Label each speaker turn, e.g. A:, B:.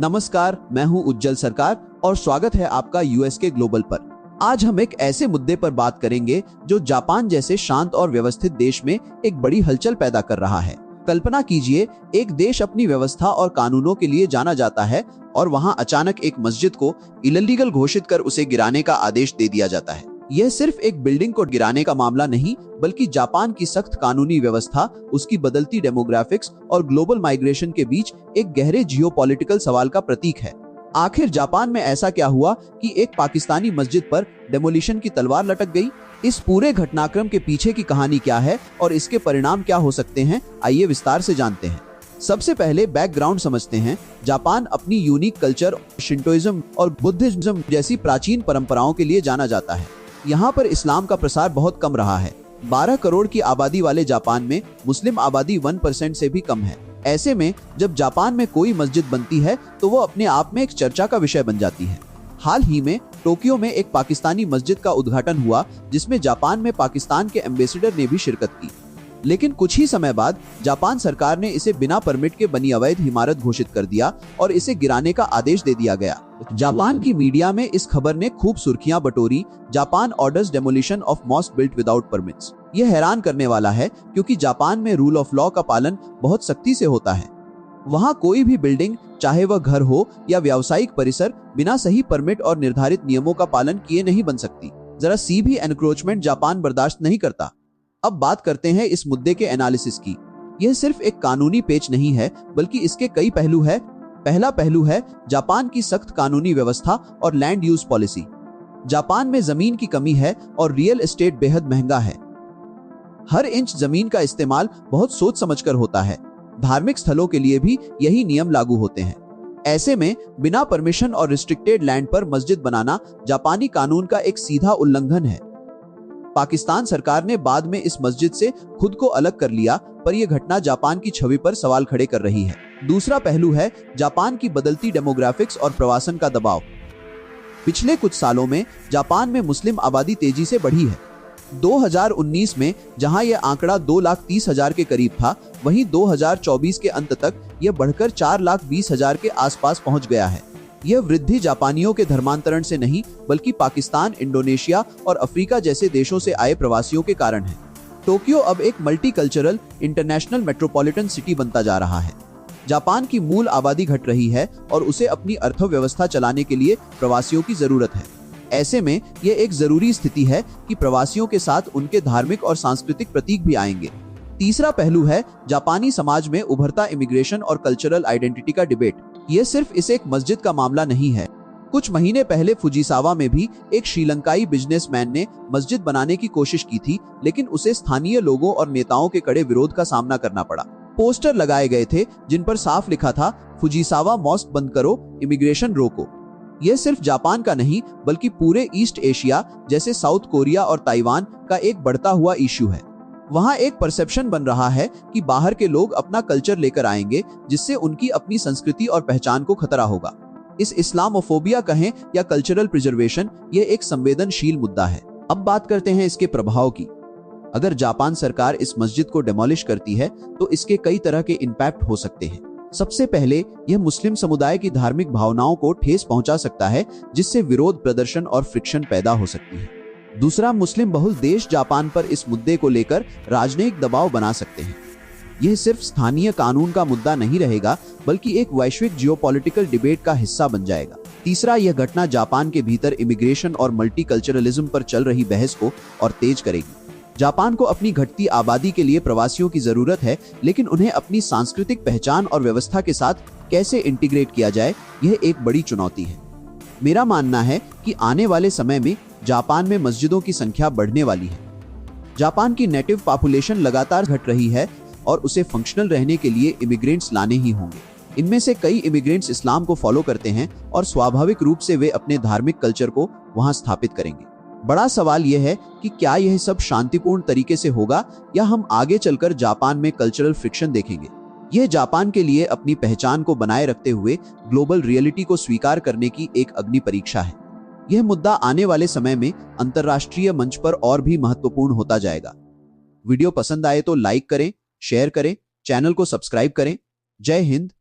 A: नमस्कार, मैं हूं उज्जवल सरकार और स्वागत है आपका यूएस के ग्लोबल पर। आज हम एक ऐसे मुद्दे पर बात करेंगे जो जापान जैसे शांत और व्यवस्थित देश में एक बड़ी हलचल पैदा कर रहा है। कल्पना कीजिए, एक देश अपनी व्यवस्था और कानूनों के लिए जाना जाता है और वहां अचानक एक मस्जिद को इल्लीगल घोषित कर उसे गिराने का आदेश दे दिया जाता है। यह सिर्फ एक बिल्डिंग को गिराने का मामला नहीं, बल्कि जापान की सख्त कानूनी व्यवस्था, उसकी बदलती डेमोग्राफिक्स और ग्लोबल माइग्रेशन के बीच एक गहरे जियोपॉलिटिकल सवाल का प्रतीक है। आखिर जापान में ऐसा क्या हुआ कि एक पाकिस्तानी मस्जिद पर डेमोलिशन की तलवार लटक गई? इस पूरे घटनाक्रम के पीछे की कहानी क्या है और इसके परिणाम क्या हो सकते हैं, आइए विस्तार से जानते हैं। सबसे पहले बैकग्राउंड समझते हैं। जापान अपनी यूनिक कल्चर, शिंटोइज्म और बुद्धिज्म जैसी प्राचीन परंपराओं के लिए जाना जाता है। यहाँ पर इस्लाम का प्रसार बहुत कम रहा है। 12 करोड़ की आबादी वाले जापान में मुस्लिम आबादी 1% से भी कम है। ऐसे में जब जापान में कोई मस्जिद बनती है तो वो अपने आप में एक चर्चा का विषय बन जाती है। हाल ही में टोक्यो में एक पाकिस्तानी मस्जिद का उद्घाटन हुआ, जिसमें जापान में पाकिस्तान के एम्बेसडर ने भी शिरकत की। लेकिन कुछ ही समय बाद जापान सरकार ने इसे बिना परमिट के बनी अवैध इमारत घोषित कर दिया और इसे गिराने का आदेश दे दिया गया। जापान की मीडिया में इस खबर ने खूब सुर्खियां बटोरी। Japan orders demolition of mosque built without permits. यह हैरान करने वाला है, क्योंकि जापान में रूल ऑफ लॉ का पालन बहुत सख्ती से होता है। वहां कोई भी बिल्डिंग, चाहे वह घर हो या व्यावसायिक परिसर, बिना सही परमिट और निर्धारित नियमों का पालन किए नहीं बन सकती। जरा सी भी एनक्रोचमेंट जापान बर्दाश्त नहीं करता। अब बात करते हैं इस मुद्दे के एनालिसिस की। यह सिर्फ एक कानूनी पेच नहीं है, बल्कि इसके कई पहलू है। पहला पहलू है जापान की सख्त कानूनी व्यवस्था और लैंड यूज पॉलिसी। जापान में जमीन की कमी है और रियल एस्टेट बेहद महंगा है। हर इंच जमीन का इस्तेमाल बहुत सोच समझकर होता है। धार्मिक स्थलों के लिए भी यही नियम लागू होते हैं। ऐसे में बिना परमिशन और रिस्ट्रिक्टेड लैंड पर मस्जिद बनाना जापानी कानून का एक सीधा उल्लंघन है। पाकिस्तान सरकार ने बाद में इस मस्जिद से खुद को अलग कर लिया, पर यह घटना जापान की छवि पर सवाल खड़े कर रही है। दूसरा पहलू है जापान की बदलती डेमोग्राफिक्स और प्रवासन का दबाव। पिछले कुछ सालों में जापान में मुस्लिम आबादी तेजी से बढ़ी है। 2019 में जहां यह आंकड़ा 2,30,000 के करीब था, वहीं 2024 के अंत तक यह बढ़कर 4,20,000 के आसपास पहुंच गया है। यह वृद्धि जापानियों के धर्मांतरण से नहीं, बल्कि पाकिस्तान, इंडोनेशिया और अफ्रीका जैसे देशों से आए प्रवासियों के कारण है। टोक्यो अब एक मल्टीकल्चरल इंटरनेशनल मेट्रोपॉलिटन सिटी बनता जा रहा है। जापान की मूल आबादी घट रही है और उसे अपनी अर्थव्यवस्था चलाने के लिए प्रवासियों की जरूरत है। ऐसे में यह एक जरूरी स्थिति है कि प्रवासियों के साथ उनके धार्मिक और सांस्कृतिक प्रतीक भी आएंगे। तीसरा पहलू है जापानी समाज में उभरता इमिग्रेशन और कल्चरल आइडेंटिटी का डिबेट। यह सिर्फ इस एक मस्जिद का मामला नहीं है। कुछ महीने पहले फुजीसावा में भी एक श्रीलंकाई बिजनेसमैन ने मस्जिद बनाने की कोशिश की थी, लेकिन उसे स्थानीय लोगों और नेताओं के कड़े विरोध का सामना करना पड़ा। पोस्टर लगाए गए थे जिन पर साफ लिखा था, फुजीसावा मॉस्क बंद करो, इमिग्रेशन रोको। यह सिर्फ जापान का नहीं, बल्कि पूरे ईस्ट एशिया जैसे साउथ कोरिया और ताइवान का एक बढ़ता हुआ इश्यू है। वहां एक परसेप्शन बन रहा है कि बाहर के लोग अपना कल्चर लेकर आएंगे, जिससे उनकी अपनी संस्कृति और पहचान को खतरा होगा। इस इस्लामोफोबिया कहें या कल्चरल प्रिजर्वेशन, यह एक संवेदनशील मुद्दा है। अब बात करते हैं इसके प्रभाव की। अगर जापान सरकार इस मस्जिद को डेमोलिश करती है तो इसके कई तरह के इम्पैक्ट हो सकते हैं। सबसे पहले यह मुस्लिम समुदाय की धार्मिक भावनाओं को ठेस पहुंचा सकता है, जिससे विरोध प्रदर्शन और फ्रिक्शन पैदा हो सकती है। दूसरा, मुस्लिम बहुल देश जापान पर इस मुद्दे को लेकर राजनयिक दबाव बना सकते हैं। यह सिर्फ स्थानीय कानून का मुद्दा नहीं रहेगा, बल्कि एक वैश्विक जियोपॉलिटिकल डिबेट का हिस्सा बन जाएगा। तीसरा, यह घटना जापान के भीतर इमिग्रेशन और मल्टीकल्चरलिज्म पर चल रही बहस को और तेज करेगी। जापान को अपनी घटती आबादी के लिए प्रवासियों की जरूरत है, लेकिन उन्हें अपनी सांस्कृतिक पहचान और व्यवस्था के साथ कैसे इंटीग्रेट किया जाए, यह एक बड़ी चुनौती है। मेरा मानना है कि आने वाले समय में जापान में मस्जिदों की संख्या बढ़ने वाली है। जापान की नेटिव पॉपुलेशन लगातार घट रही है और उसे फंक्शनल रहने के लिए इमिग्रेंट्स लाने ही होंगे। इनमें से कई इमिग्रेंट्स इस्लाम को फॉलो करते हैं और स्वाभाविक रूप से वे अपने धार्मिक कल्चर को वहां स्थापित करेंगे। बड़ा सवाल यह है कि क्या यह सब शांतिपूर्ण तरीके से होगा, या हम आगे चलकर जापान में कल्चरल फ्रिक्शन देखेंगे। यह जापान के लिए अपनी पहचान को बनाए रखते हुए ग्लोबल रियलिटी को स्वीकार करने की एक अग्नि परीक्षा है। यह मुद्दा आने वाले समय में अंतर्राष्ट्रीय मंच पर और भी महत्वपूर्ण होता जाएगा। वीडियो पसंद आए तो लाइक करें, शेयर करें, चैनल को सब्सक्राइब करें। जय हिंद,